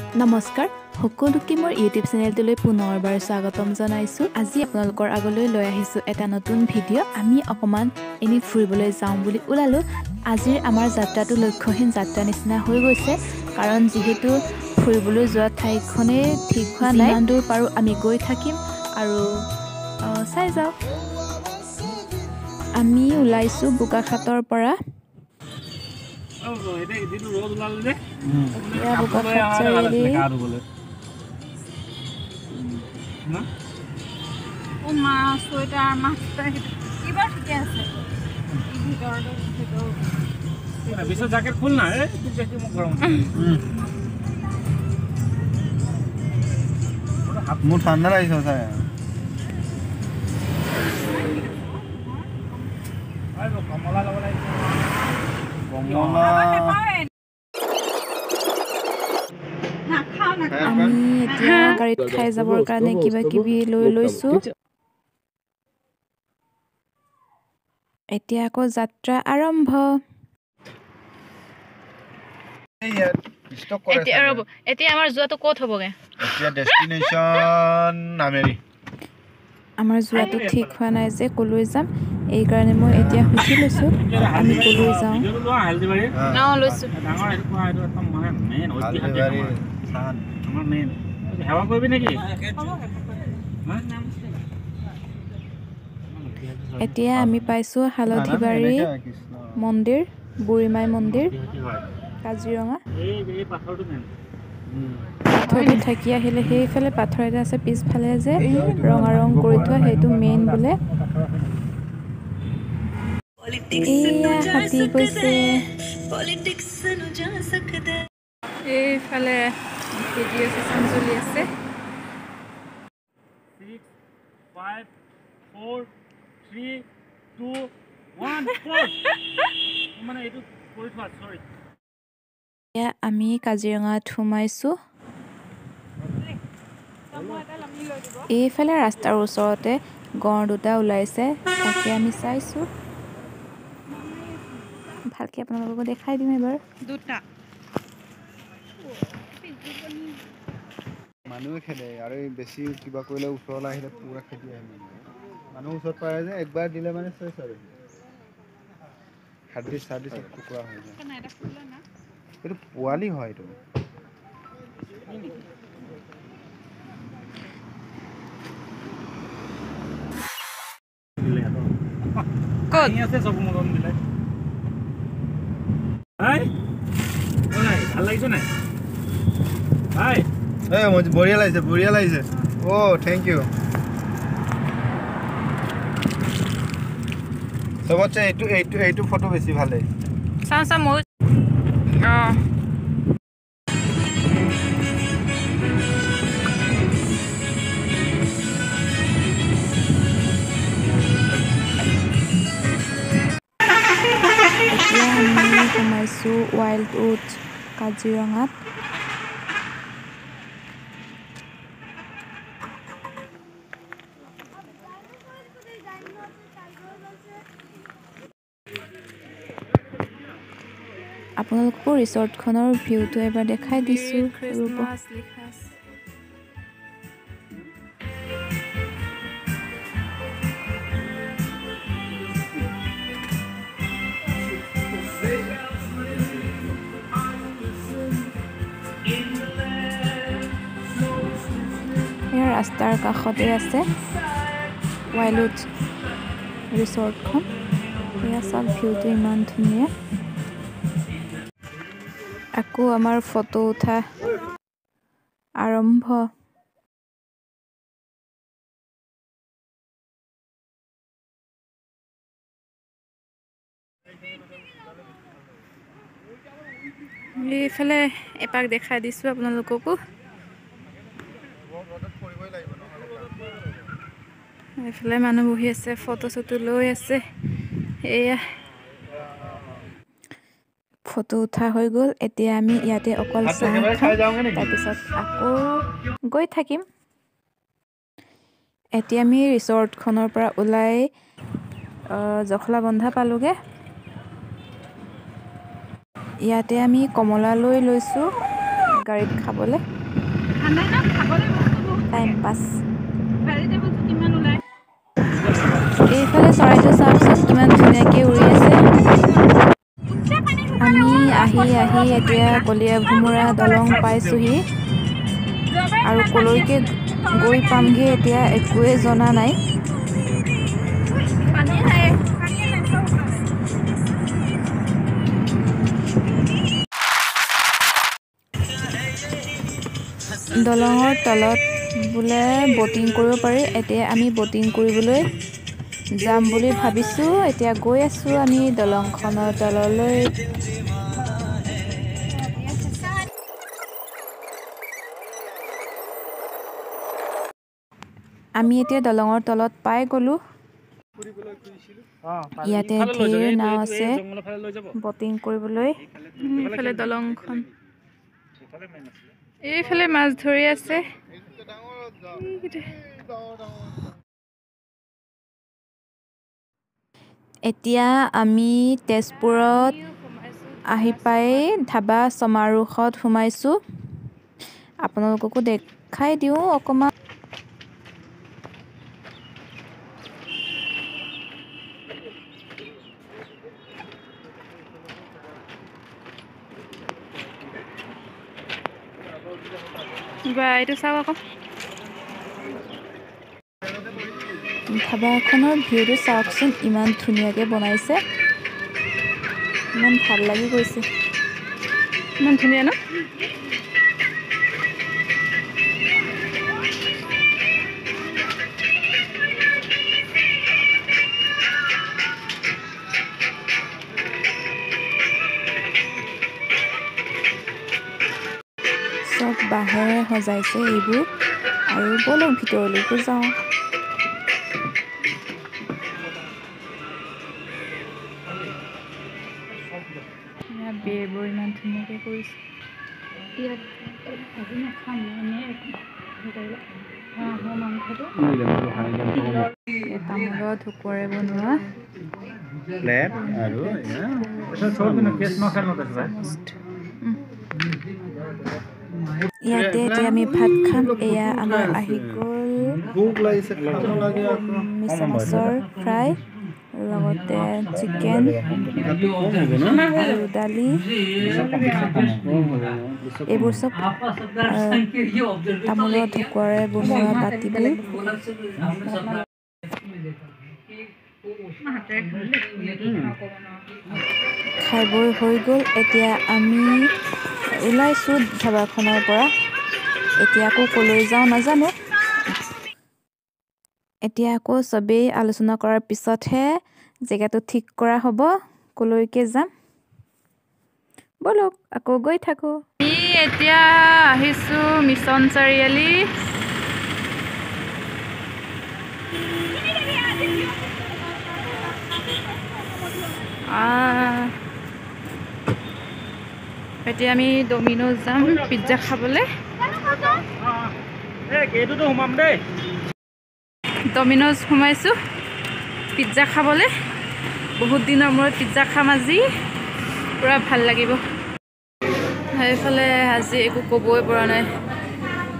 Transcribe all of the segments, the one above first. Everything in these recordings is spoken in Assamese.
নমস্কাৰ সকলোকে মোৰ ইউটিউব চেনেলটোলৈ পুনৰবাৰ স্বাগতম জনাইছোঁ। আজি আপোনালোকৰ আগলৈ লৈ আহিছোঁ এটা নতুন ভিডিঅ'। আমি অকণমান এনেই ফুৰিবলৈ যাওঁ বুলি ওলালোঁ। আজিৰ আমাৰ যাত্ৰাটো লক্ষ্যহীন যাত্ৰা নিচিনা হৈ গৈছে, কাৰণ যিহেতু ফুৰিবলৈ যোৱা ঠাইখনেই ঠিক হোৱা নাই। যিমান দূৰ পাৰোঁ আমি গৈ থাকিম আৰু চাই যাওঁ। আমি ওলাইছোঁ বোকাখাতৰ পৰা। বোকাখাত চাৰিআলি মোৰ ঠাণ্ডা লাগিছে চাই আমি এতিয়া গাড়ীত খাই যাবৰ কাৰণে কিবা কিবি লৈ লৈছোঁ। এতিয়া আকৌ যাত্ৰা আৰম্ভ। এতিয়া আমাৰ যোৱাটো ক'ত হ'বগে? এতিয়া ডেষ্টিনেশ্যন নামেৰি। আমাৰ যোৱাটো ঠিক হোৱা নাই যে ক'লৈ যাম, এইকাৰণে মই এতিয়া সুধি লৈছোঁ আমি ক'লৈ যাওঁ। লৈছোঁ এতিয়া আমি পাইছোঁ হালধিবাৰী মন্দিৰ, বুঢ়ীমাই মন্দিৰ, কাজিৰঙা। পাথৰটো থাকি আহিলে সেইফালে পাথৰ এটা আছে, পিছফালে যে ৰঙা ৰং কৰি থোৱা সেইটো মেইন বোলে। এয়া হাতী গৈছে। এইফালে ভিডিঅ' ছেশ্যন চলি আছে। 6, 5, 4, 3, 2, 1 মানে এইটো কৰি থোৱা সৰি। এয়া আমি কাজিৰঙাত সোমাইছোঁ। এইফালে ৰাস্তাৰ ওচৰতে গঁড় দুটা ওলাইছে, তাকে আমি চাইছোঁ। ভালকৈ আপোনালোককো দেখাই দিম এবাৰ। মানুহে খেদে আৰু বেছি কিবা কৰিলে ওচৰলৈ আহিলে পুৰা খেদি আহে। মানুহ ওচৰত পাৰে যে একবাৰ দিলে মানে চেছ আৰু হাৰ্ডি চাৰ্ডি চব টুকুৰা হৈ যায়। এইটো পোৱালি হয় এইটো। বঢ়িয়া লাগিছে, বঢ়িয়া লাগিছে। অ' থেংক ইউ। চবতছে এইটো ফটো বেছি ভাল লাগিছে। চাওঁ মই এতিয়া আমি সোমাইছোঁ ৱাইল্ড উড কাজিৰঙাত। আপোনালোককো ৰিচৰ্টখনৰ ভিউটো এবাৰ দেখাই দিছোঁ। ইয়াৰ ৰাস্তাৰ কাষতে আছে ৱাইল্ড উড ৰিচৰ্টখন। এয়া চাওক ভিউটো ইমান ধুনীয়া। আকৌ আমাৰ ফটো উঠা আৰম্ভ। এইফালে এপাক দেখাই দিছোঁ আপোনালোককো। এইফালে মানুহ বহি আছে, ফটো চটো লৈ আছে। এয়া ফটো উঠা হৈ গ'ল। এতিয়া আমি ইয়াতে অকল চাহ খাম, তাৰপিছত আকৌ গৈ থাকিম। এতিয়া আমি ৰিচৰ্টখনৰ পৰা ওলাই জখলাবন্ধা পালোঁগৈ। ইয়াতে আমি কমলা লৈ লৈছোঁ। গাড়ীত খাবলৈ টাইম পাছ। এইফালে চৰাইটো চাওকচোন কিমান ধুনীয়াকৈ উৰি আছে। আমি আহি এতিয়া কলীয়াভোমোৰা দলং পাইছোঁহি আৰু কলৈকে গৈ পামগৈ এতিয়া একোৱে জনা নাই। দলঙৰ তলত বোলে ব'টিং কৰিব পাৰি। এতিয়া আমি ব'টিং কৰিবলৈ যাম বুলি ভাবিছোঁ। এতিয়া গৈ আছোঁ আমি দলংখনৰ তললৈ। আমি এতিয়া দলঙৰ তলত পাই গ'লোঁ। ইয়াতে ঢেৰ নাও আছে ব'টিং কৰিবলৈ। এইফালে দলংখন, এইফালে মাছ ধৰি আছে। এতিয়া আমি তেজপুৰত আহি পাই ধাবা সমাৰোহত সোমাইছোঁ। আপোনালোককো দেখাই দিওঁ অকণমান। এইটো চাওক আকৌ ধাবাখনৰ ভিউটো চাওকচোন, ইমান ধুনীয়াকৈ বনাইছে, ইমান ভাল লাগি গৈছে, ইমান ধুনীয়া ন। চব বাঁহেৰে সজাইছে এইবোৰ। আৰু বলক ভিতৰলৈকে যাওঁ। বেৰবোৰ ইমান ধুনীয়াকৈ কৰিছে। তামোলৰ ঢকুৱাৰে বনোৱা ইয়াতে এতিয়া আমি ভাত খাম। এয়া আমাৰ আহি গ'ল মিছা মাছৰ ফ্ৰাই, লগতে চিকেন আৰু দালি, এইবোৰ চব তামোলৰ ঢকুৱাৰে বনোৱা বাতিবোৰ। খাই বৈ হৈ গ'ল। এতিয়া আমি ওলাইছোঁ ধাবাখনৰ পৰা। এতিয়া আকৌ ক'লৈ যাওঁ নাজানো। এতিয়া আকৌ চবেই আলোচনা কৰাৰ পিছতহে জেগাটো ঠিক কৰা হ'ব, ক'লৈকে যাম। ব'লক আকৌ গৈ থাকোঁ। আমি এতিয়া আহিছোঁ মিছন চাৰিআলি। এতিয়া আমি ডমিন'জ যাম পিজ্জা খাবলৈ। ডমিন'জ সোমাইছোঁ পিজ্জা খাবলৈ। বহুত দিনৰ মূৰত পিজ্জা খাম আজি, পূৰা ভাল লাগিব। সেইফালে আজি একো ক'বই পৰা নাই,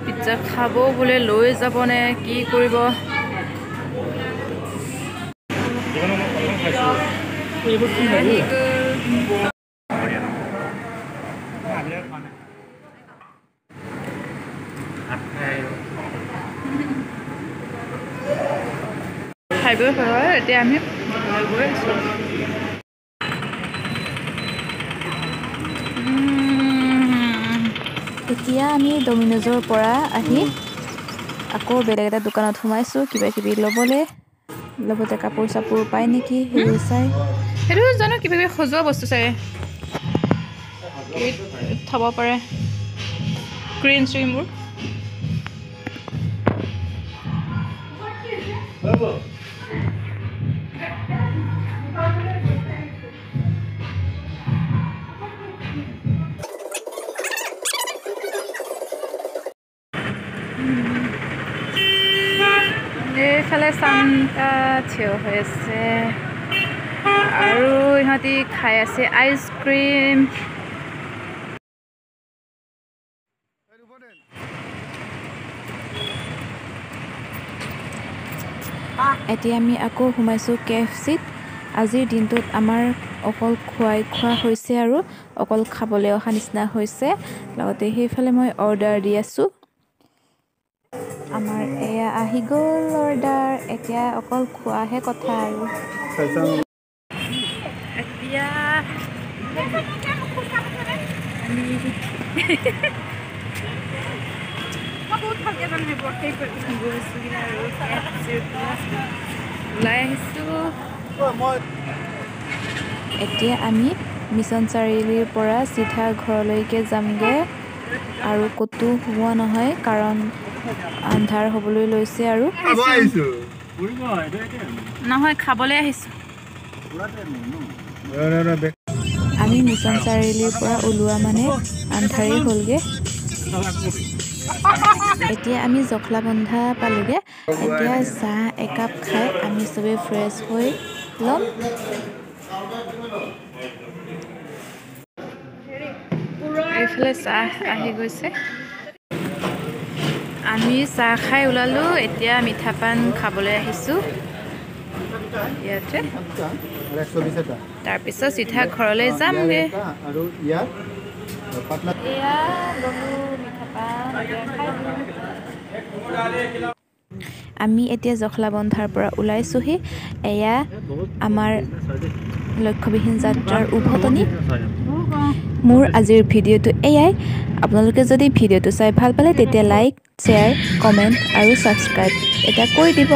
পিজ্জা খাব বোলে লৈ যাবনে কি কৰিব। খাই বৈ হয়, এতিয়া আমি গৈ আছোঁ। এতিয়া আমি ডমিন'জৰ পৰা আহি আকৌ বেলেগ এটা দোকানত সোমাইছোঁ কিবা কিবি ল'বলৈ। লগতে কাপোৰ চাপোৰ পায় নেকি সেইবোৰ চাই। সেইটো জানো কিবা কিবি সজোৱা বস্তু চাগে, থ'ব পাৰে ক্ৰীম চ্ৰীমবোৰ। এইফালে চান্তা থিয় হৈ আছে আৰু ইহঁতি খাই আছে আইচক্ৰীম। এতিয়া আমি আকৌ সোমাইছোঁ KFCত। আজিৰ দিনটোত আমাৰ অকল খোৱা হৈছে আৰু অকল খাবলৈ অহা নিচিনা হৈছে। লগতে সেইফালে মই অৰ্ডাৰ দি আছোঁ। আমাৰ এয়া আহি গ'ল অৰ্ডাৰ। এতিয়া অকল খোৱাহে কথা আৰু। এতিয়া ওলাই আহিছোঁ। এতিয়া আমি মিছন চাৰিআলিৰ পৰা চিধা ঘৰলৈকে যামগৈ আৰু ক'তো হোৱা নহয় কাৰণ আন্ধাৰ হ'বলৈ লৈছে আৰু নহয় খাবলৈ আহিছোঁ। আমি মিছন চাৰিআলিৰ পৰা ওলোৱা মানে আন্ধাৰেই হ'লগৈ। এতিয়া আমি জখলাবন্ধা পালোগে। এতিয়া চাহ একাপ খাই আমি চবেই ফ্ৰেছ হৈ ল'ম। এইফালে চাহ আহি গৈছে। আমি চাহ খাই ওলালোঁ। এতিয়া মিঠা পান খাবলৈ আহিছোঁ ইয়াতে। তাৰপিছত চিধা ঘৰলৈ যামগৈ। এয়া ললো মিঠা পান। আমি এতিয়া জখলাবন্ধাৰ পৰা ওলাইছোঁহি। এয়া আমাৰ লক্ষ্যবিহীন যাত্ৰাৰ উভতনি। মোৰ আজিৰ ভিডিঅ'টো এয়াই। আপোনালোকে যদি ভিডিঅ'টো চাই ভাল পালে তেতিয়া লাইক, শ্বেয়াৰ, কমেণ্ট আৰু ছাবস্ক্ৰাইব এটা কৰি দিব।